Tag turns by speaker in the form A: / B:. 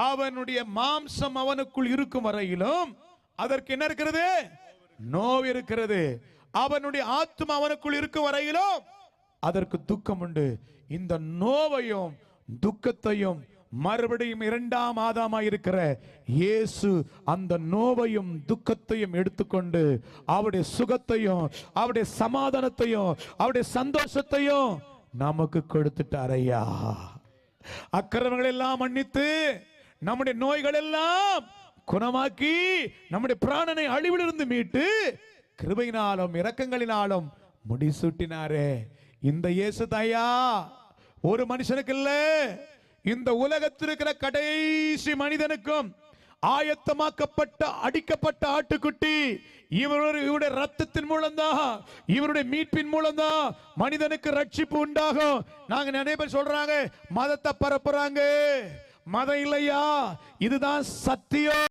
A: அவனுடைய மாம்சம் அவனுக்குள் இருக்கும் வரையிலும் அதற்கு என்ன இருக்கிறது? நோவு இருக்கிறது. அவனுடைய ஆத்துமா அவனுக்குள் இருக்கும் வரையிலும் அதற்கு துக்கம் உண்டு. இந்த நோவையும் துக்கத்தையும் மறுபடியும் இரண்டாம் ஆதாமாய் இருக்கிற இயேசு அந்த நோவையும் துக்கத்தையும் எடுத்துக்கொண்டு அவருடைய சுகத்தையும் அவருடைய சமாதானத்தையும் அவருடைய சந்தோஷத்தையும் நமக்கு கொடுத்துட்டார். ஐயா, அக்கிரமங்கள் எல்லாம் மன்னித்து நம்முடைய நோய்கள் எல்லாம் குணமாக்கி நம்முடைய பிராணனை அழிவிலிருந்து மீட்டு கிருபையினாலும் இரக்கங்களினாலும் முடிசூட்டினாரே. இந்த இயேசு தாயா ஒரு மனுஷனுக்கு இல்ல, இந்த உலகத்தில் இருக்கிற கடைசி மனிதனுக்கும் ஆயத்தமாக்கப்பட்ட அடிக்கப்பட்ட ஆட்டுக்குட்டி. இவருடைய ரத்தத்தின் மூலம்தான், இவருடைய மீட்பின் மூலம்தான் மனிதனுக்கு ரட்சிப்பு உண்டாகும். நாங்க நிறைய பேர் சொல்றாங்க மதத்தை பரப்புறாங்க. மதம் இல்லையா, இதுதான் சத்தியம்.